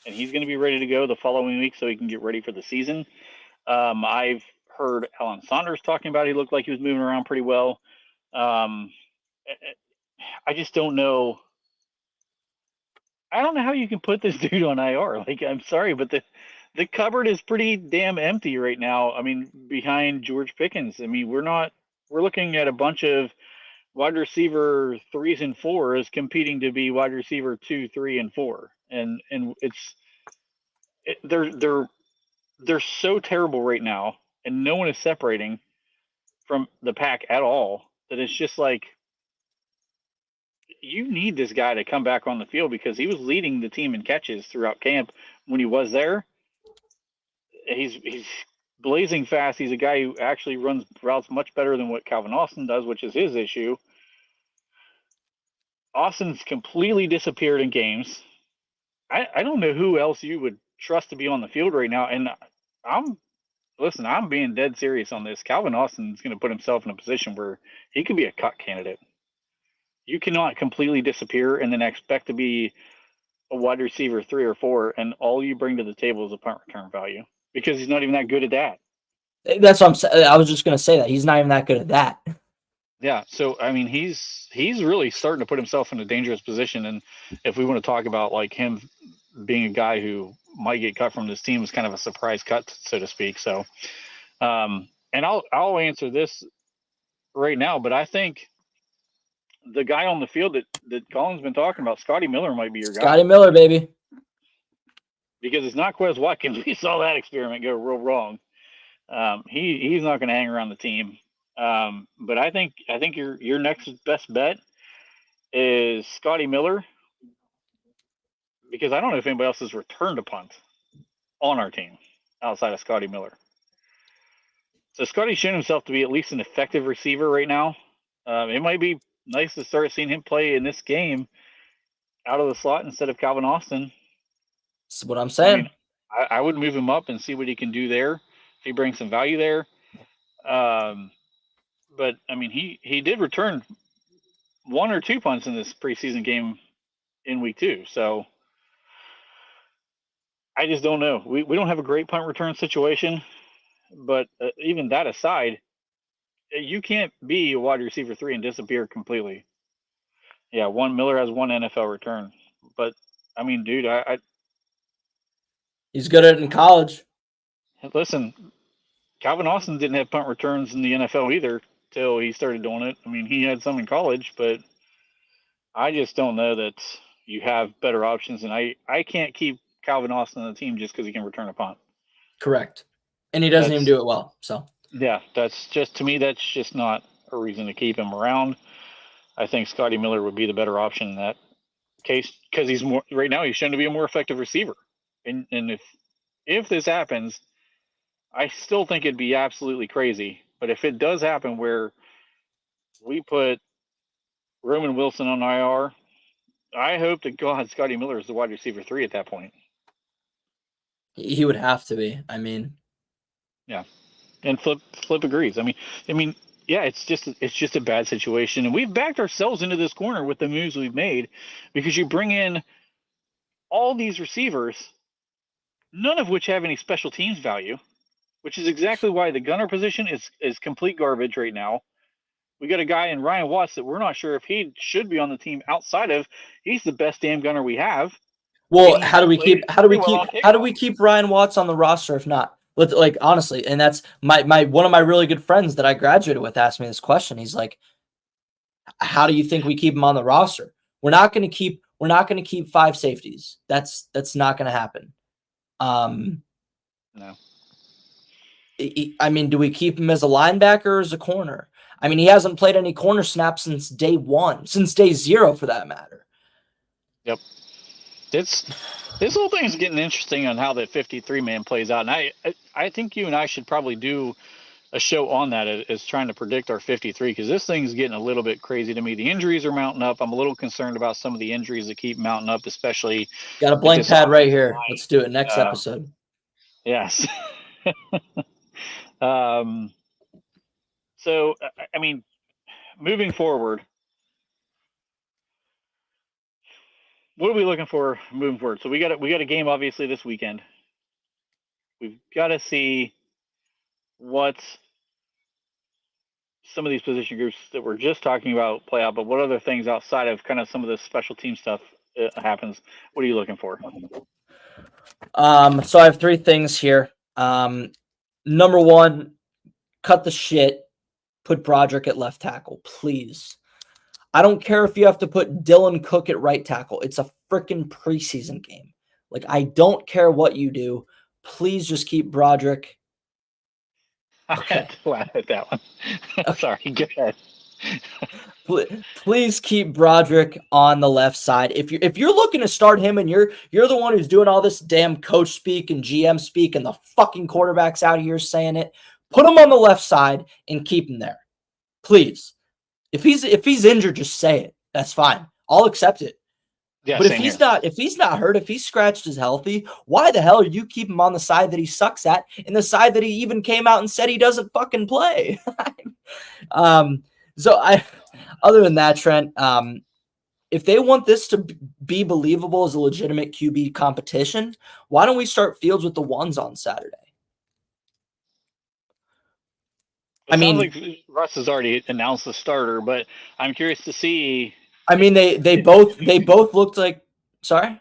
and he's going to be ready to go the following week so he can get ready for the season. I've heard Alan Saunders talking about. He looked like he was moving around pretty well. I just don't know. I don't know how you can put this dude on IR. Like, I'm sorry, but the cupboard is pretty damn empty right now. I mean, behind George Pickens. I mean, we're looking at a bunch of wide receiver 3s and 4s competing to be wide receiver 2, 3, and 4, and they're so terrible right now, and no one is separating from the pack at all. That it's just like, you need this guy to come back on the field because he was leading the team in catches throughout camp when he was there. He's blazing fast. He's a guy who actually runs routes much better than what Calvin Austin does, which is his issue. Austin's completely disappeared in games. I don't know who else you would trust to be on the field right now. And I'm being dead serious on this. Calvin Austin's going to put himself in a position where he could be a cut candidate. You cannot completely disappear and then expect to be a wide receiver 3 or 4, and all you bring to the table is a punt return value because he's not even that good at that. That's what I'm saying. I was just going to say that he's not even that good at that. Yeah, so I mean, he's really starting to put himself in a dangerous position. And if we want to talk about like him being a guy who might get cut from this team, is kind of a surprise cut, so to speak. So, and I'll answer this right now, but I think the guy on the field that Colin's been talking about, Scotty Miller, might be your guy. Scotty Miller, baby. Because it's not Quez Watkins. We saw that experiment go real wrong. He's not going to hang around the team. But I think your next best bet is Scotty Miller, because I don't know if anybody else has returned a punt on our team outside of Scotty Miller. So Scotty's shown himself to be at least an effective receiver right now. It might be nice to start seeing him play in this game out of the slot instead of Calvin Austin. That's what I'm saying. I mean, I would move him up and see what he can do there, if he brings some value there. But I mean, he did return 1 or 2 punts in this preseason game in week 2. So I just don't know. We don't have a great punt return situation, but even that aside, you can't be a wide receiver 3 and disappear completely. Yeah, Miller has 1 NFL return, but I mean, dude, he's good at it in college. Listen, Calvin Austin didn't have punt returns in the NFL either till he started doing it. I mean, he had some in college, but I just don't know that you have better options. And I can't keep Calvin Austin on the team just because he can return a punt. Correct. And he doesn't even do it well. So yeah, that's just not a reason to keep him around. I think Scotty Miller would be the better option in that case because he's more right now. He's shown to be a more effective receiver. And if this happens, I still think it'd be absolutely crazy. But if it does happen where we put Roman Wilson on IR, I hope to God Scotty Miller is the wide receiver 3 at that point. He would have to be. I mean, yeah, and Flip agrees. I mean, yeah, it's just a bad situation, and we've backed ourselves into this corner with the moves we've made, because you bring in all these receivers, none of which have any special teams value, which is exactly why the gunner position is complete garbage right now. We got a guy in Ryan Watts that we're not sure if he should be on the team outside of. He's the best damn gunner we have. Well, how do we keep Ryan Watts on the roster if not? Like honestly, and that's my one of my really good friends that I graduated with asked me this question. He's like, how do you think we keep him on the roster? We're not going to keep 5 safeties. That's not going to happen. No. I mean, do we keep him as a linebacker or as a corner? I mean, he hasn't played any corner snaps since day 1, since day 0 for that matter. Yep. This whole thing is getting interesting on how the 53-man plays out. And I think you and I should probably do a show on that as trying to predict our 53, because this thing's getting a little bit crazy to me. The injuries are mounting up. I'm a little concerned about some of the injuries that keep mounting up, especially. Got a blank pad right here. Let's do it next episode. Yes. So, I mean, moving forward, what are we looking for moving forward? So we got a game obviously this weekend. We've got to see what some of these position groups that we're just talking about play out, but what other things outside of kind of some of the special team stuff happens? What are you looking for? So I have three things here. Number one, cut the shit. Put Broderick at left tackle, please. I don't care if you have to put Dylan Cook at right tackle. It's a freaking preseason game. Like, I don't care what you do. Please just keep Broderick. I had Okay. to laugh at that one. Okay. Sorry, go ahead. Please keep Broderick on the left side. If you're looking to start him and you're the one who's doing all this damn coach speak and GM speak and the fucking quarterback's out here saying it, put him on the left side and keep him there. Please. If he's injured, just say it. That's fine. I'll accept it. Yeah, But if same he's here. not hurt, if he's scratched is healthy, why the hell are you keep him on the side that he sucks at and the side that he even came out and said he doesn't fucking play? um, so other than that, Trent, if they want this to be believable as a legitimate QB competition, why don't we start Fields with the ones on Saturday? It sounds like Russ has already announced the starter, but I'm curious to see. They both looked like. Sorry.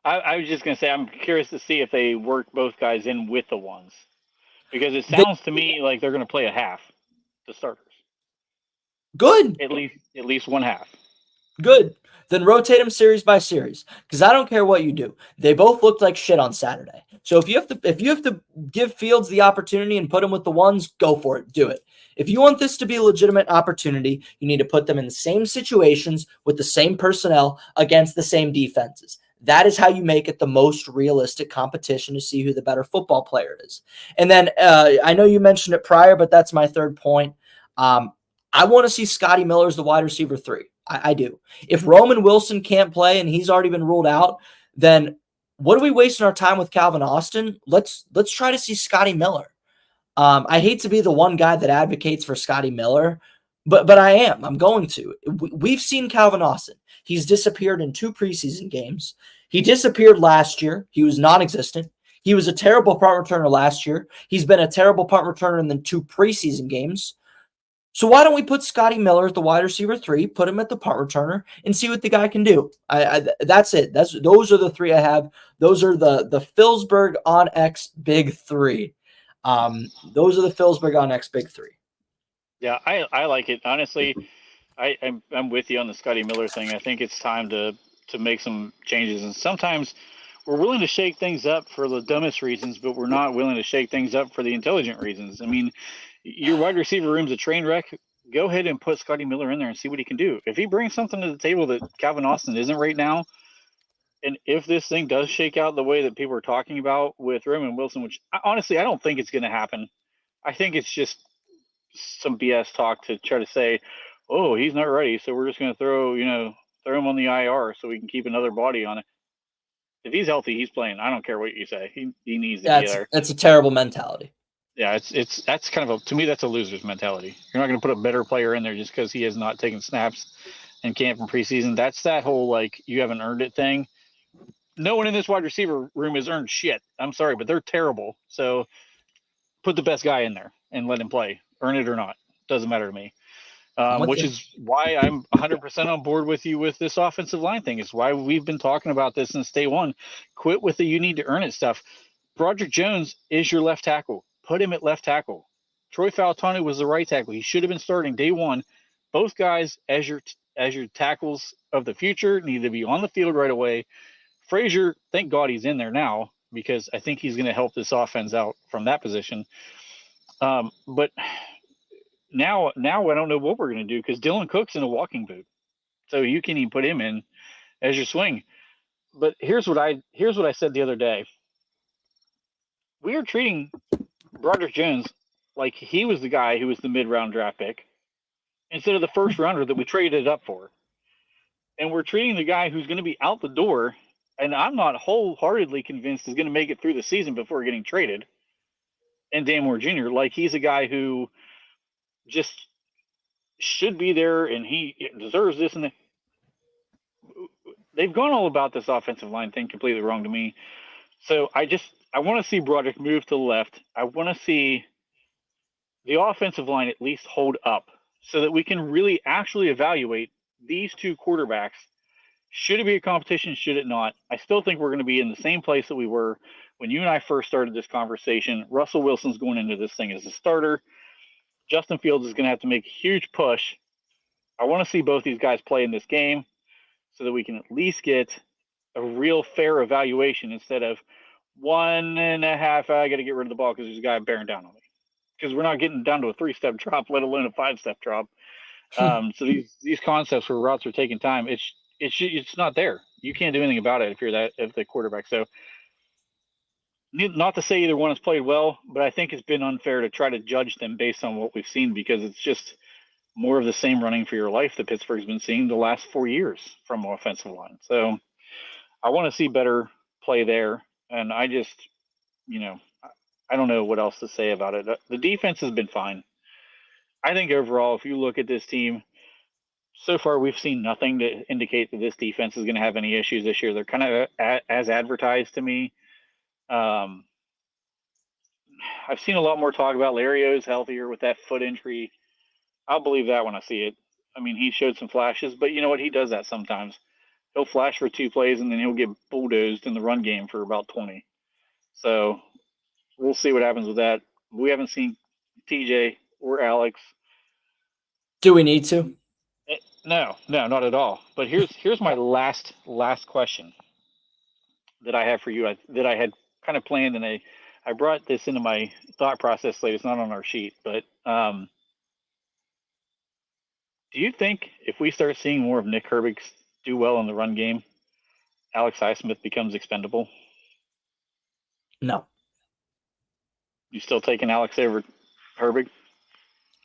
I was just gonna say I'm curious to see if they work both guys in with the ones, because it They sounds to me like they're gonna play a half, the starters, good. at least one half. Good. Then rotate them series by series. Because I don't care what you do. They both looked like shit on Saturday. So if you have to give Fields the opportunity and put him with the ones, go for it. Do it. If you want this to be a legitimate opportunity, you need to put them in the same situations with the same personnel against the same defenses. That is how you make it the most realistic competition to see who the better football player is. And then I know you mentioned it prior, but that's my third point. I want to see Scotty Miller as the wide receiver 3. I do. If Roman Wilson can't play and he's already been ruled out, then what are we wasting our time with Calvin Austin? Let's try to see Scotty Miller. I hate to be the one guy that advocates for Scotty Miller, but I am. I'm going to. We've seen Calvin Austin. He's disappeared in 2 preseason games. He disappeared last year. He was non-existent. He was a terrible punt returner last year. He's been a terrible punt returner in the 2 preseason games. So why don't we put Scotty Miller as the wide receiver 3, put him at the punt returner, and see what the guy can do? That's it. Those are the 3 I have. Those are the Philsburg on X big 3. Those are the Philsburg on X big 3. Yeah, I like it honestly. I'm with you on the Scotty Miller thing. I think it's time to make some changes, and sometimes we're willing to shake things up for the dumbest reasons, but we're not willing to shake things up for the intelligent reasons. I mean, your wide receiver room's a train wreck. Go ahead and put Scotty Miller in there and see what he can do. If he brings something to the table that Calvin Austin isn't right now, and if this thing does shake out the way that people are talking about with Roman Wilson, which honestly I don't think it's going to happen. I think it's just some BS talk to try to say, oh, he's not ready, so we're just going to throw him on the IR so we can keep another body on it. If he's healthy, he's playing. I don't care what you say. He needs to Yeah, be there. it's a terrible mentality. Yeah, it's that's kind of to me that's a loser's mentality. You're not going to put a better player in there just because he has not taken snaps in camp and preseason. That's that whole like you haven't earned it thing. No one in this wide receiver room has earned shit. I'm sorry, but they're terrible. So put the best guy in there and let him play, earn it or not. Doesn't matter to me. I'm with Which you. is why I'm 100% on board with you with this offensive line thing. It's why we've been talking about this since day one. Quit with the you need to earn it stuff. Broderick Jones is your left tackle. Put him at left tackle. Troy Fautanu was the right tackle. He should have been starting day one. Both guys as your tackles of the future need to be on the field right away. Frazier, thank God he's in there now because I think he's going to help this offense out from that position. But now I don't know what we're going to do because Dylan Cook's in a walking boot, so you can even put him in as your swing. But here's what I said the other day. We are treating Broderick Jones like he was the guy who was the mid-round draft pick instead of the first rounder that we traded up for. And we're treating the guy who's going to be out the door, and I'm not wholeheartedly convinced is going to make it through the season before getting traded, and Dan Moore Jr. like he's a guy who just should be there and he deserves this and that. They've gone all about this offensive line thing completely wrong to me. So I want to see Broderick move to the left. I want to see the offensive line at least hold up so that we can really actually evaluate these two quarterbacks. Should it be a competition? Should it not? I still think we're going to be in the same place that we were when you and I first started this conversation. Russell Wilson's going into this thing as a starter. Justin Fields is going to have to make a huge push. I want to see both these guys play in this game so that we can at least get a real fair evaluation instead of 1.5. I got to get rid of the ball because there's a guy bearing down on me. Because we're not getting down to a 3-step drop, let alone a 5-step drop. So these concepts where routes are taking time, it's not there. You can't do anything about it if the quarterback. So not to say either one has played well, but I think it's been unfair to try to judge them based on what we've seen because it's just more of the same running for your life that Pittsburgh's been seeing the last 4 years from offensive line. So I want to see better play there, and I just, I don't know what else to say about it. The defense has been fine. I think overall, if you look at this team, so far we've seen nothing to indicate that this defense is going to have any issues this year. They're kind of as advertised to me. I've seen a lot more talk about Lario's healthier with that foot injury. I'll believe that when I see it. I mean, he showed some flashes, but you know what? He does that sometimes. He'll flash for 2 plays and then he'll get bulldozed in the run game for about 20. So we'll see what happens with that. We haven't seen TJ or Alex. Do we need to? No, not at all. But here's my last question that I have for you. That I had kind of planned, and I brought this into my thought process late. It's not on our sheet, but do you think if we start seeing more of Nick Herbig do well in the run game, Alex Highsmith becomes expendable? No. You still taking Alex over Herbig?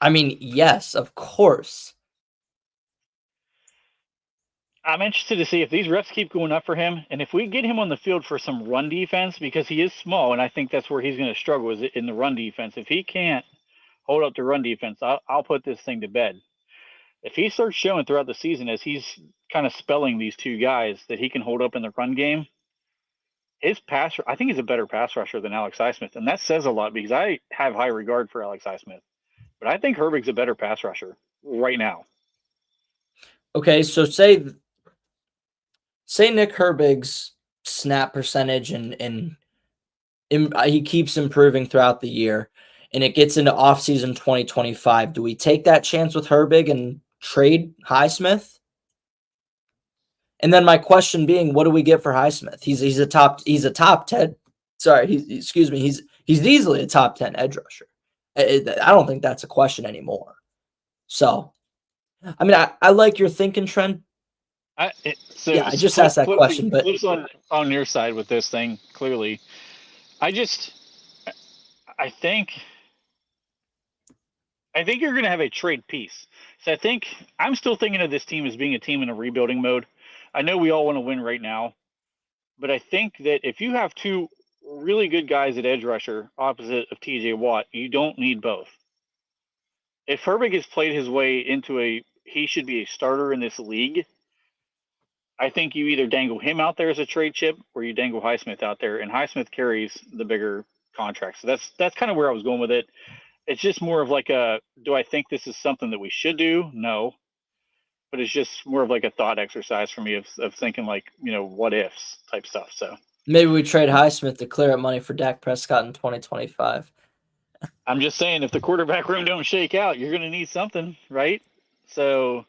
I mean, yes, of course. I'm interested to see if these reps keep going up for him, and if we get him on the field for some run defense, because he is small, and I think that's where he's going to struggle is in the run defense. If he can't hold up to run defense, I'll put this thing to bed. If he starts showing throughout the season as he's kind of spelling these two guys that he can hold up in the run game, I think he's a better pass rusher than Alex Highsmith, and that says a lot because I have high regard for Alex Highsmith, but I think Herbig's a better pass rusher right now. Okay, so say Nick Herbig's snap percentage and he keeps improving throughout the year, and it gets into offseason 2025. Do we take that chance with Herbig and trade Highsmith? And then my question being, what do we get for Highsmith? He's a top 10. Sorry, he's easily a top 10 edge rusher. I don't think that's a question anymore. So, I mean, I like your thinking, Trent. I just asked that question, but flips on your side with this thing clearly. I think you're going to have a trade piece. So I think I'm still thinking of this team as being a team in a rebuilding mode. I know we all want to win right now, but I think that if you have two really good guys at edge rusher opposite of TJ Watt, you don't need both. If Herbig has played his way into he should be a starter in this league, I think you either dangle him out there as a trade chip or you dangle Highsmith out there, and Highsmith carries the bigger contract. So that's kind of where I was going with it. It's just more of like do I think this is something that we should do? No. But it's just more of like a thought exercise for me of thinking like, what ifs type stuff. So maybe we trade Highsmith to clear up money for Dak Prescott in 2025. I'm just saying, if the quarterback room don't shake out, you're going to need something, right? So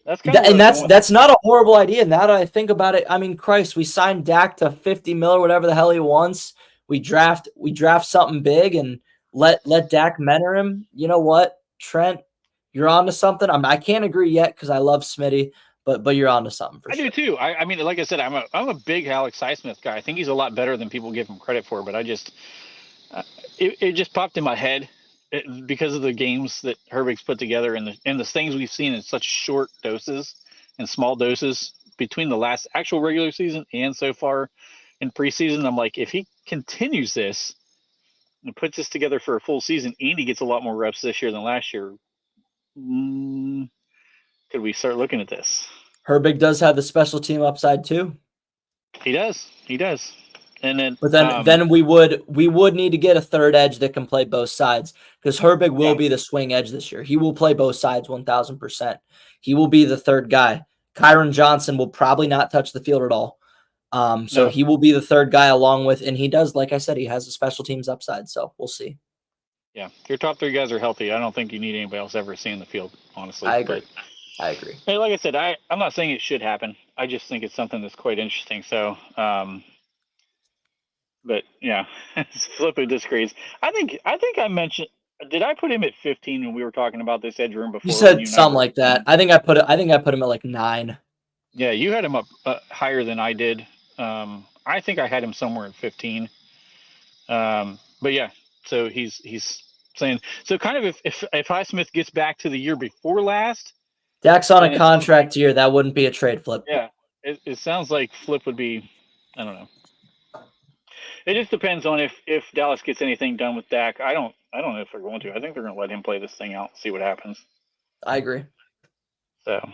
that's kind of that's not a horrible idea. Now that I think about it, I mean, Christ, we signed Dak to $50 million or whatever the hell he wants. We draft something big and let Dak mentor him. You know what, Trent, you're on to something. I can't agree yet because I love Smitty, but you're on to something for sure. I do too. I mean, like I said, I'm a big Alex Highsmith guy. I think he's a lot better than people give him credit for. But I just it just popped in my head because of the games that Herbig's put together and the things we've seen in such short doses and small doses between the last actual regular season and so far in preseason. I'm like, if he continues this and puts this together for a full season and he gets a lot more reps this year than last year, could we start looking at this? Herbig does have the special team upside too. He does. And then, But then we would need to get a third edge that can play both sides, because Herbig will be the swing edge this year. He will play both sides 1,000%. He will be the third guy. Kyron Johnson will probably not touch the field at all. So he will be the third guy along with, and he does, like I said, he has a special teams upside. So we'll see. Yeah, your top three guys are healthy. I don't think you need anybody else ever seeing the field, honestly. I agree. Hey, like I said, I'm not saying it should happen. I just think it's something that's quite interesting. So, but yeah, Flip disagrees. I think I mentioned. Did I put him at 15 when we were talking about this edge room before? You said something like that. I think I put him at like 9. Yeah, you had him up higher than I did. I think I had him somewhere at 15. But yeah, so he's saying so. Kind of if Highsmith gets back to the year before last, Dak's on a contract year. That wouldn't be a trade, Flip. Yeah, it sounds like Flip would be. I don't know. It just depends on if Dallas gets anything done with Dak. I don't know if they're going to. I think they're going to let him play this thing out, see what happens. I agree. So,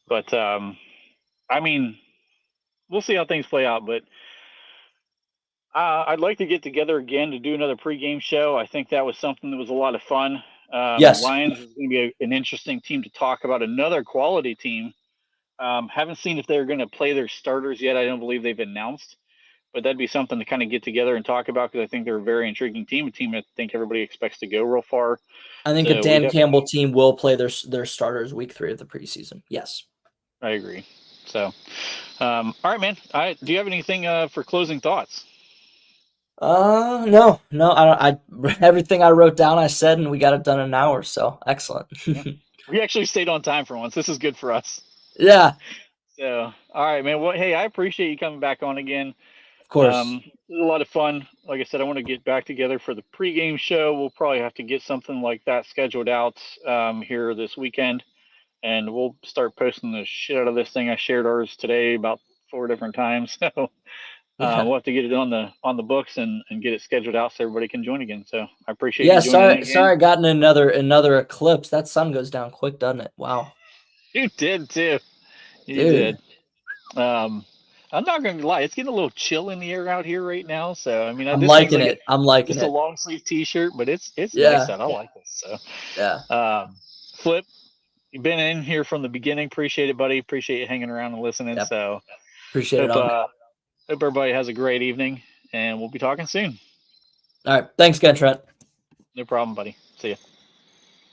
but I mean, we'll see how things play out. But I'd like to get together again to do another pregame show. I think that was something that was a lot of fun. Yes. Lions is going to be an interesting team to talk about. Another quality team. Haven't seen if they're going to play their starters yet. I don't believe they've announced. But that'd be something to kind of get together and talk about, because I think they're a very intriguing team, a team I think everybody expects to go real far. I think a Dan Campbell team will play their starters week 3 of the preseason. Yes. I agree. So, all right, man. Do you have anything for closing thoughts? No, I don't. Everything I wrote down, I said, and we got it done in an hour. So excellent. Yeah. We actually stayed on time for once. This is good for us. Yeah. So, all right, man. Well, hey, I appreciate you coming back on again. Of course. It was a lot of fun. Like I said, I want to get back together for the pregame show. We'll probably have to get something like that scheduled out here this weekend, and we'll start posting the shit out of this thing. I shared ours today about 4 different times, so we'll have to get it on the books and get it scheduled out so everybody can join again. So I appreciate you joining. Sorry, I got in another eclipse. That sun goes down quick, doesn't it? Wow. You did too. You did. I'm not going to lie. It's getting a little chill in the air out here right now. So, I mean, I'm liking it. It's a long sleeve t-shirt, but it's nice out. I like this. So, yeah. Flip, you've been in here from the beginning. Appreciate it, buddy. Appreciate you hanging around and listening. Yep. So, appreciate it. Hope everybody has a great evening, and we'll be talking soon. All right. Thanks again, Trent. No problem, buddy. See ya.